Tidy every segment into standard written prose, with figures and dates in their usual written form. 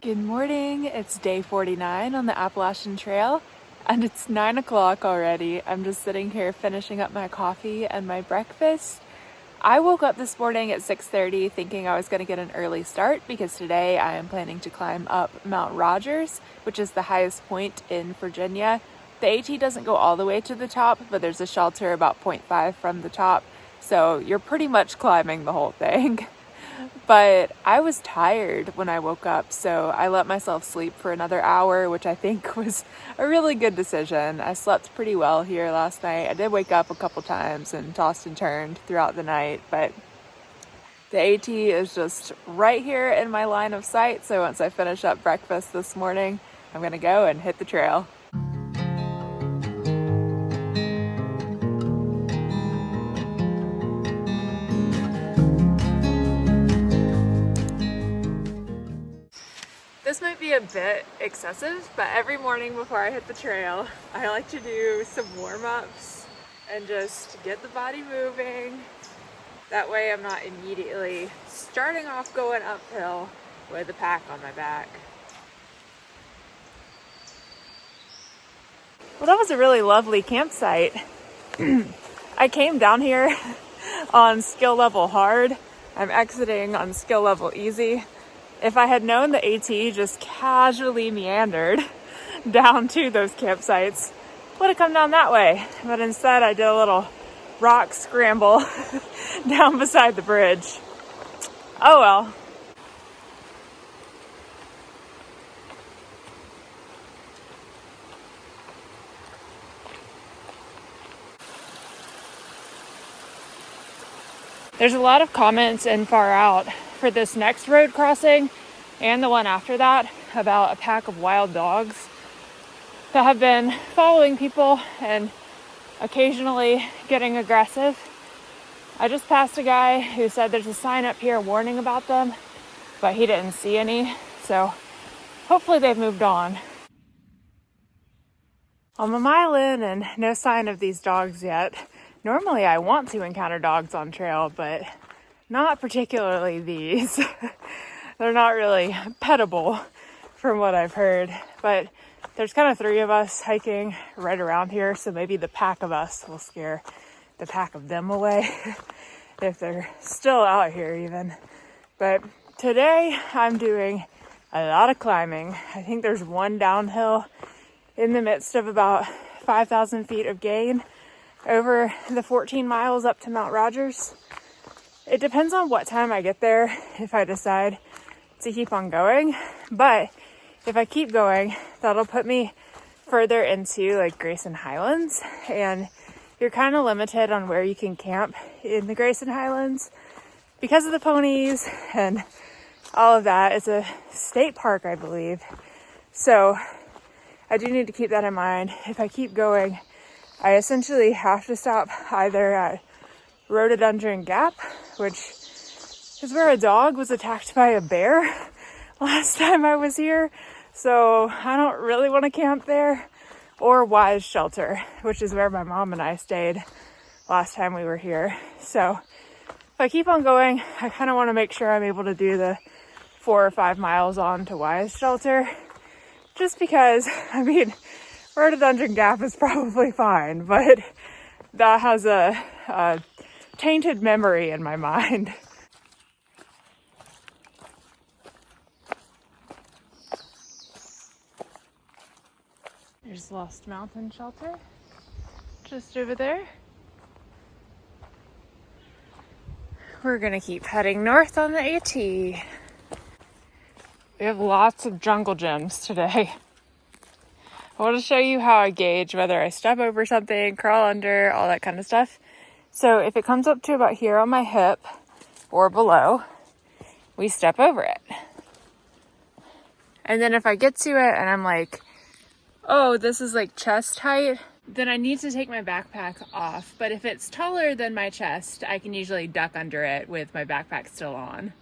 Good morning, it's day 49 on the Appalachian Trail and it's 9 o'clock already. I'm just sitting here finishing up my coffee and my breakfast. I woke up this morning at 6:30 thinking I was going to get an early start because today I am planning to climb up Mount Rogers, which is the highest point in Virginia. The AT doesn't go all the way to the top, but there's a shelter about 0.5 from the top, so you're pretty much climbing the whole thing. But I was tired when I woke up, so I let myself sleep for another hour, which I think was a really good decision. I slept pretty well here last night. I did wake up a couple times and tossed and turned throughout the night, but the AT is just right here in my line of sight, so once I finish up breakfast this morning, I'm gonna go and hit the trail. This might be a bit excessive, but every morning before I hit the trail, I like to do some warm-ups and just get the body moving. That way I'm not immediately starting off going uphill with a pack on my back. Well, that was a really lovely campsite. I came down here on skill level hard. I'm exiting on skill level easy. If I had known the AT just casually meandered down to those campsites, would have come down that way. But instead I did a little rock scramble down beside the bridge. Oh well. There's a lot of comments in Far Out for this next road crossing and the one after that about a pack of wild dogs that have been following people and occasionally getting aggressive. I just passed a guy who said there's a sign up here warning about them, but he didn't see any, so hopefully they've moved on. I'm a mile in and no sign of these dogs yet. Normally I want to encounter dogs on trail, but not particularly these. They're not really pettable from what I've heard, but there's kind of 3 of us hiking right around here, so maybe the pack of us will scare the pack of them away if they're still out here even. But today I'm doing a lot of climbing. I think there's one downhill in the midst of about 5,000 feet of gain over the 14 miles up to Mount Rogers. It depends on what time I get there if I decide to keep on going, but if I keep going, that'll put me further into like Grayson Highlands, and you're kind of limited on where you can camp in the Grayson Highlands because of the ponies and all of that. It's a state park, I believe, so I do need to keep that in mind. If I keep going, I essentially have to stop either at Rhododendron Gap, which is where a dog was attacked by a bear last time I was here, so I don't really want to camp there, or Wise Shelter, which is where my mom and I stayed last time we were here. So if I keep on going, I kind of want to make sure I'm able to do the 4 or 5 miles on to Wise Shelter, just because, I mean, Rhododendron Gap is probably fine, but that has a tainted memory in my mind. There's Lost Mountain Shelter, just over there. We're gonna keep heading north on the AT. We have lots of jungle gyms today. I want to show you how I gauge whether I step over something, crawl under, all that kind of stuff. So if it comes up to about here on my hip or below, we step over it. And then if I get to it and I'm like, oh, this is like chest height, then I need to take my backpack off. But if it's taller than my chest, I can usually duck under it with my backpack still on.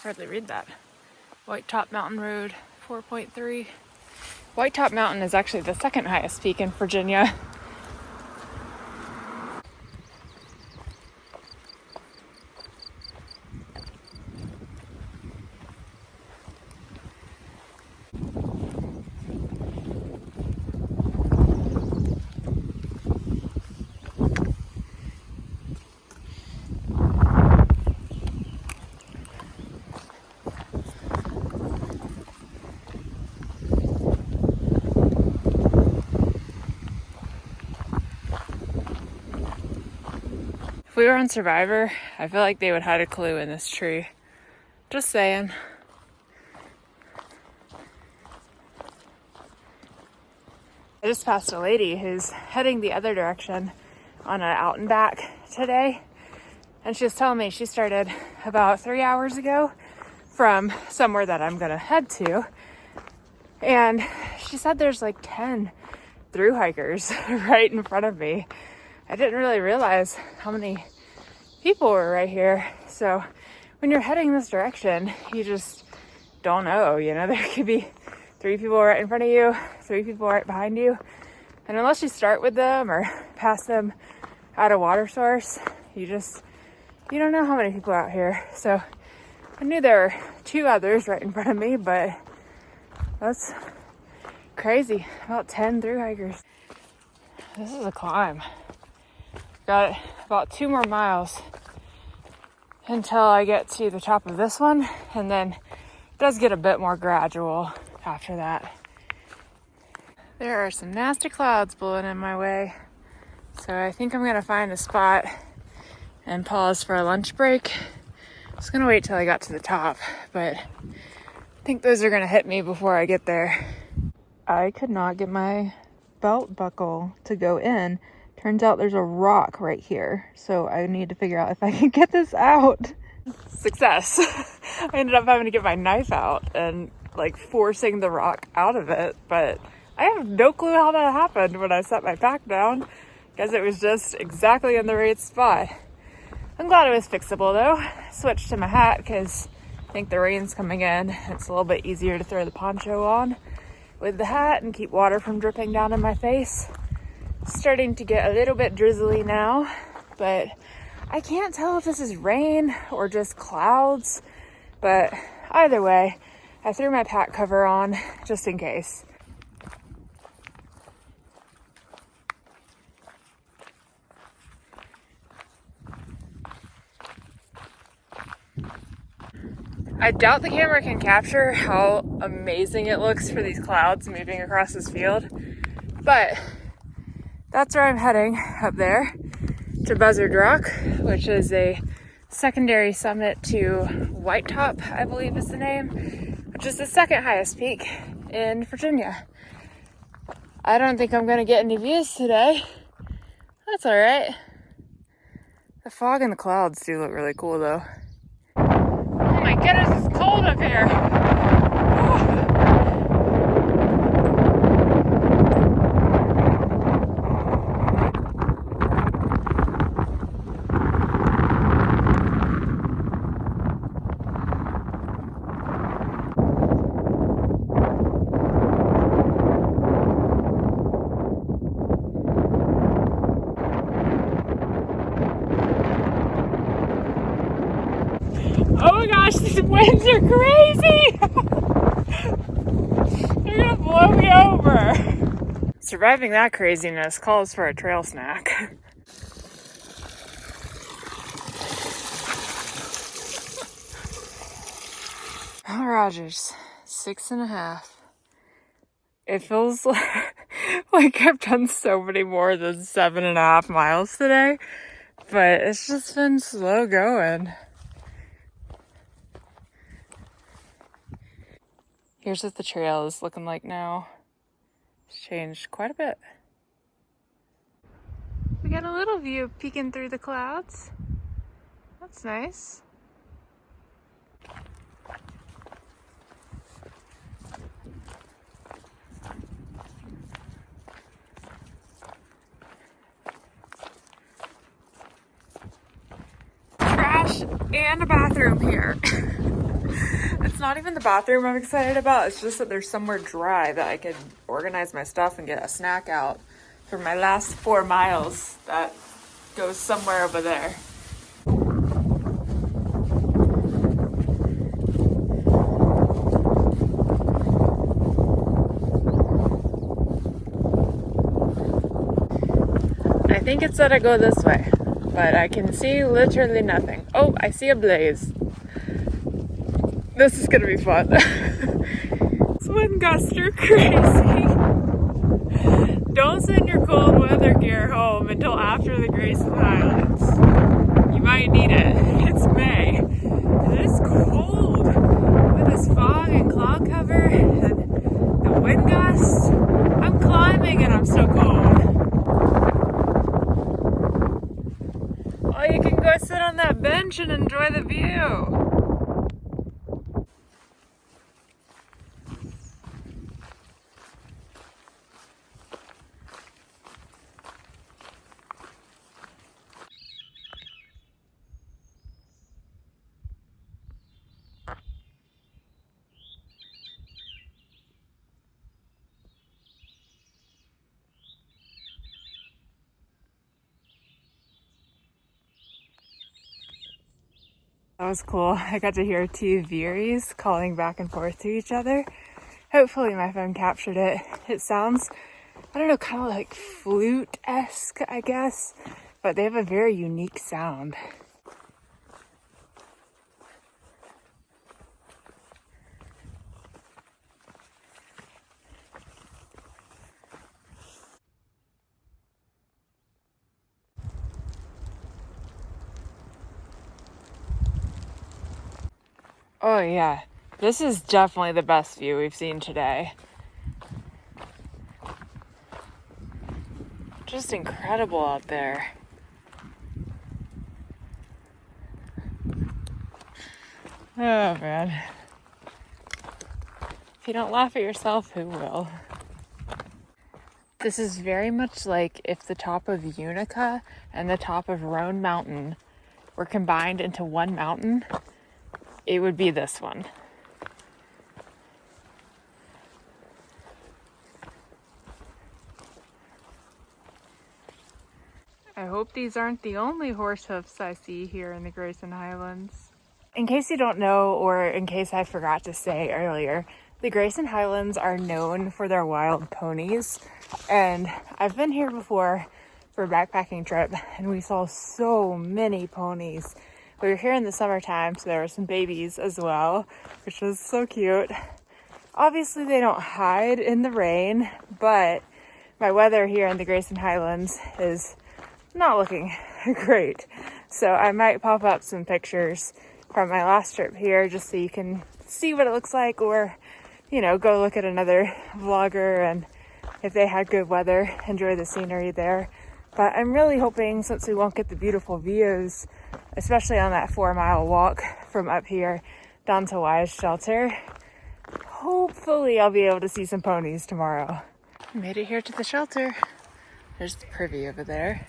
Hardly read that. White Top Mountain Road, 4.3. White Top Mountain is actually the second highest peak in Virginia. If we were on Survivor, I feel like they would hide a clue in this tree. Just saying. I just passed a lady who's heading the other direction on an out and back today. And she was telling me she started about 3 hours ago from somewhere that I'm gonna head to. And she said there's like 10 through hikers right in front of me. I didn't really realize how many people were right here. So when you're heading this direction, you just don't know, you know, there could be 3 people right in front of you, 3 people right behind you. And unless you start with them or pass them at a water source, you don't know how many people are out here. So I knew there were 2 others right in front of me, but that's crazy. About 10 through hikers. This is a climb. Got about 2 more miles until I get to the top of this one, and then it does get a bit more gradual after that. There are some nasty clouds blowing in my way, so I think I'm gonna find a spot and pause for a lunch break. I was gonna wait till I got to the top, but I think those are gonna hit me before I get there. I could not get my belt buckle to go in. Turns out there's a rock right here, so I need to figure out if I can get this out. Success. I ended up having to get my knife out and like forcing the rock out of it, but I have no clue how that happened when I set my pack down, because it was just exactly in the right spot. I'm glad it was fixable though. Switched to my hat because I think the rain's coming in. It's a little bit easier to throw the poncho on with the hat and keep water from dripping down in my face. Starting to get a little bit drizzly now, but I can't tell if this is rain or just clouds, but either way, I threw my pack cover on just in case. I doubt the camera can capture how amazing it looks for these clouds moving across this field, but that's where I'm heading, up there to Buzzard Rock, which is a secondary summit to White Top, I believe is the name, which is the second highest peak in Virginia. I don't think I'm gonna get any views today. That's all right. The fog and the clouds do look really cool though. Oh my goodness, it's cold up here. Oh my gosh, these winds are crazy! They're gonna blow me over. Surviving that craziness calls for a trail snack. Oh, Rogers, 6.5. It feels like I've done so many more than 7.5 miles today, but it's just been slow going. Here's what the trail is looking like now. It's changed quite a bit. We got a little view peeking through the clouds. That's nice. Trash and a bathroom here. not even the bathroom I'm excited about. It's just that there's somewhere dry that I could organize my stuff and get a snack out for my last 4 miles. That goes somewhere over there. I think it said I go this way, but I can see literally nothing. Oh, I see a blaze. This is gonna be fun. This wind gusts are crazy. Don't send your cold weather gear home until after the Grayson Highlands. You might need it. It's May. And it's cold with this fog and cloud cover and the wind gusts. I'm climbing and I'm so cold. Oh, you can go sit on that bench and enjoy the view. That was cool. I got to hear 2 Viries calling back and forth to each other. Hopefully my phone captured it. It sounds, I don't know, kind of like flute-esque, I guess, but they have a very unique sound. Oh yeah, this is definitely the best view we've seen today. Just incredible out there. Oh man. If you don't laugh at yourself, who will? This is very much like if the top of Unica and the top of Roan Mountain were combined into one mountain. It would be this one. I hope these aren't the only horse hoofs I see here in the Grayson Highlands. In case you don't know, or in case I forgot to say earlier, the Grayson Highlands are known for their wild ponies. And I've been here before for a backpacking trip, and we saw so many ponies. We were here in the summertime, so there were some babies as well, which was so cute. Obviously, they don't hide in the rain, but my weather here in the Grayson Highlands is not looking great. So I might pop up some pictures from my last trip here just so you can see what it looks like, or, you know, go look at another vlogger and if they had good weather, enjoy the scenery there. But I'm really hoping, since we won't get the beautiful views, especially on that 4-mile walk from up here down to Wise Shelter, hopefully I'll be able to see some ponies tomorrow. Made it here to the shelter. There's the privy over there.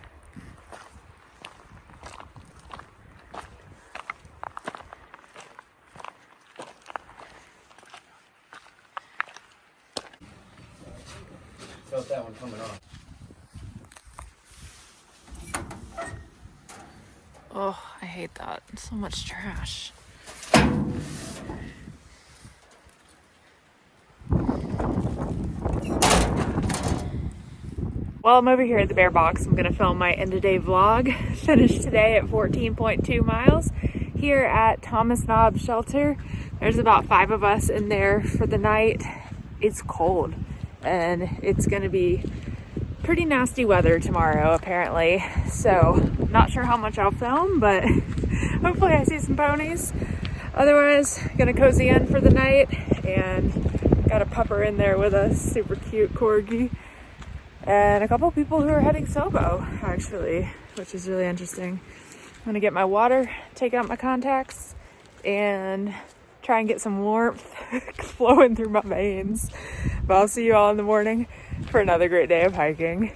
Felt that one coming off. Oh, I hate that. So much trash. While I'm over here at the bear box, I'm gonna film my end of day vlog. Finished today at 14.2 miles here at Thomas Knob Shelter. There's about 5 of us in there for the night. It's cold and it's gonna be pretty nasty weather tomorrow apparently. So not sure how much I'll film, but hopefully I see some ponies. Otherwise, gonna cozy in for the night, and got a pupper in there with us, super cute corgi. And a couple people who are heading Sobo, actually, which is really interesting. I'm gonna get my water, take out my contacts, and try and get some warmth flowing through my veins. But I'll see you all in the morning for another great day of hiking.